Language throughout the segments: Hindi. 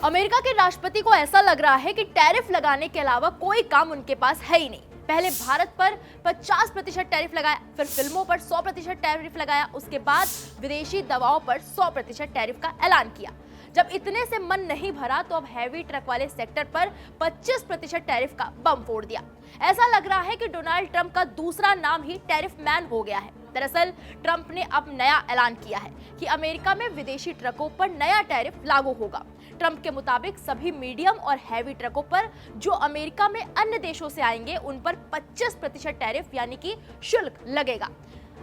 अमेरिका के राष्ट्रपति को ऐसा लग रहा है कि टैरिफ लगाने के अलावा कोई काम उनके पास है ही नहीं। पहले भारत पर 50% टैरिफ लगाया, फिर फिल्मों पर 100% टैरिफ लगाया, उसके बाद विदेशी दवाओं पर 100% टैरिफ का ऐलान किया। जब इतने से मन नहीं भरा तो अब हैवी ट्रक वाले सेक्टर पर 25% टैरिफ का बम फोड़ दिया। ऐसा लग रहा है कि डोनाल्ड ट्रंप का दूसरा नाम ही टैरिफ मैन हो गया है। दरअसल ट्रंप ने अब नया ऐलान किया है कि अमेरिका में विदेशी ट्रकों पर नया टैरिफ लागू होगा। ट्रंप के मुताबिक सभी मीडियम और हैवी ट्रकों पर जो अमेरिका में अन्य देशों से आएंगे उन पर 25% टैरिफ यानी कि शुल्क लगेगा।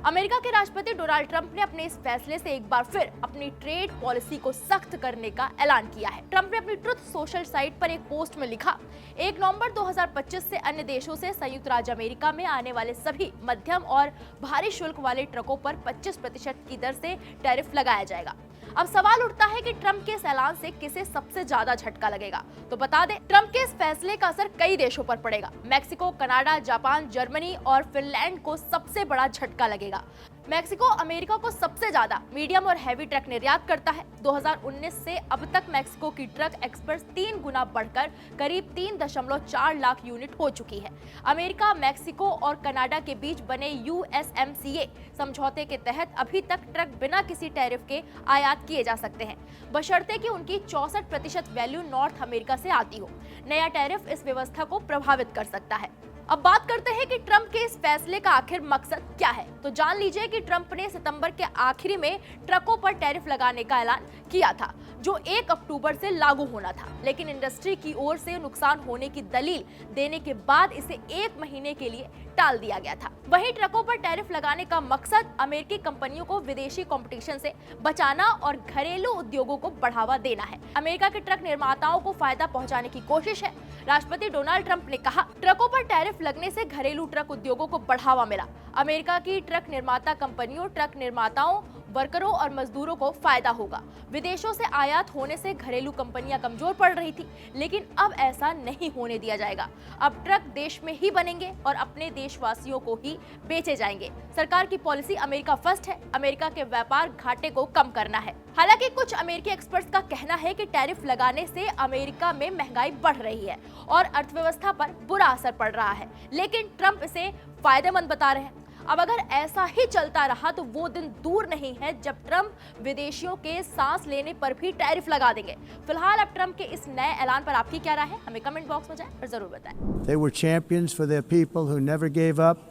अमेरिका के राष्ट्रपति डोनाल्ड ट्रंप ने अपने इस फैसले से एक बार फिर अपनी ट्रेड पॉलिसी को सख्त करने का ऐलान किया है। ट्रंप ने अपनी ट्रुथ सोशल साइट पर एक पोस्ट में लिखा, 1 नवंबर 2025 से अन्य देशों से संयुक्त राज्य अमेरिका में आने वाले सभी मध्यम और भारी शुल्क वाले ट्रकों पर 25% की दर से टैरिफ लगाया जाएगा। अब सवाल उठता है कि ट्रंप के इस ऐलान से किसे सबसे ज्यादा झटका लगेगा। तो बता दें, ट्रंप के इस फैसले का असर कई देशों पर पड़ेगा। मैक्सिको, कनाडा, जापान, जर्मनी और फिनलैंड को सबसे बड़ा झटका लगेगा। मैक्सिको अमेरिका को सबसे ज्यादा मीडियम और हैवी ट्रक निर्यात करता है। 2019 से अब तक मैक्सिको की ट्रक एक्सपोर्ट 3 गुना बढ़कर करीब 3.4 लाख यूनिट हो चुकी है। अमेरिका, मैक्सिको और कनाडा के बीच बने USMCA समझौते के तहत अभी तक ट्रक बिना किसी टैरिफ के आयात किए जा सकते हैं, बशर्ते कि उनकी 64% वैल्यू नॉर्थ अमेरिका से आती हो। नया टैरिफ इस व्यवस्था को प्रभावित कर सकता है। अब बात करते हैं कि ट्रंप के इस फैसले का आखिर मकसद क्या है। तो जान लीजिए कि ट्रंप ने सितंबर के आखिरी में ट्रकों पर टैरिफ लगाने का ऐलान किया था, जो 1 अक्टूबर से लागू होना था, लेकिन इंडस्ट्री की ओर से नुकसान होने की दलील देने के बाद इसे 1 महीने के लिए टाल दिया गया था। वहीं ट्रकों पर टैरिफ लगाने का मकसद अमेरिकी कंपनियों को विदेशी कंपटीशन से बचाना और घरेलू उद्योगों को बढ़ावा देना है। अमेरिका के ट्रक निर्माताओं को फायदा पहुंचाने की कोशिश है। राष्ट्रपति डोनाल्ड ट्रंप ने कहा, ट्रकों पर टैरिफ लगने से घरेलू ट्रक उद्योगों को बढ़ावा मिला। अमेरिका की ट्रक निर्माता कंपनियों, ट्रक निर्माताओं, वर्करों और मजदूरों को फायदा होगा। विदेशों से आयात होने से घरेलू कंपनियां कमजोर पड़ रही थी, लेकिन अब ऐसा नहीं होने दिया जाएगा। अब ट्रक देश में ही बनेंगे और अपने देशवासियों को ही बेचे जाएंगे। सरकार की पॉलिसी अमेरिका फर्स्ट है। अमेरिका के व्यापार घाटे को कम करना है। हालांकि कुछ अमेरिकी एक्सपर्ट्स का कहना है कि टैरिफ लगाने से अमेरिका में महंगाई बढ़ रही है और अर्थव्यवस्था पर बुरा असर पड़ रहा है, लेकिन ट्रंप इसे फायदेमंद बता रहे हैं। अब अगर ऐसा ही चलता रहा तो वो दिन दूर नहीं है जब ट्रंप विदेशियों के सांस लेने पर भी टैरिफ लगा देंगे। फिलहाल अब ट्रंप के इस नए ऐलान पर आपकी क्या राय है, हमें कमेंट बॉक्स में जाएं और जरूर बताएं। They were champions for their people who never gave up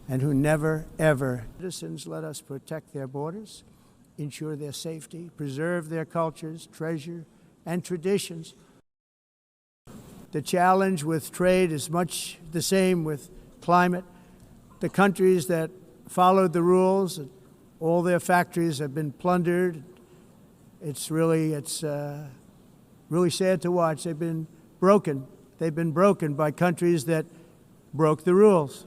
and who never ever. Citizens, let us protect their borders, ensure their safety, preserve their cultures, treasure and traditions. The challenge with trade is much the same with climate. The countries that followed the rules, all their factories have been plundered. It's really sad to watch. They've been broken. They've been broken by countries that broke the rules.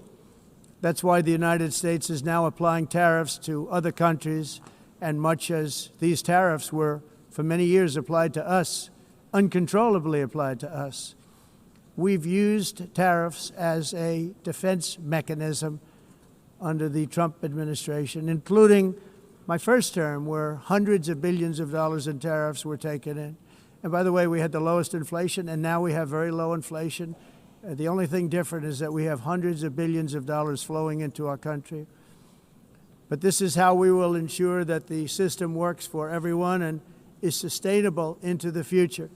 That's why the United States is now applying tariffs to other countries, and much as these tariffs were for many years applied to us, uncontrollably applied to us. We've used tariffs as a defense mechanism under the Trump administration, including my first term, where hundreds of billions of dollars in tariffs were taken in. And by the way, we had the lowest inflation, and now we have very low inflation. The only thing different is that we have hundreds of billions of dollars flowing into our country. But this is how we will ensure that the system works for everyone and is sustainable into the future.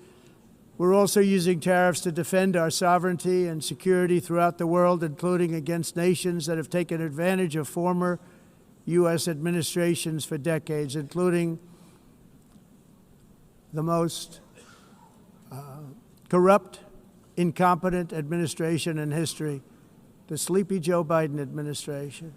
We're also using tariffs to defend our sovereignty and security throughout the world, including against nations that have taken advantage of former U.S. administrations for decades, including the most corrupt, incompetent administration in history, the sleepy Joe Biden administration.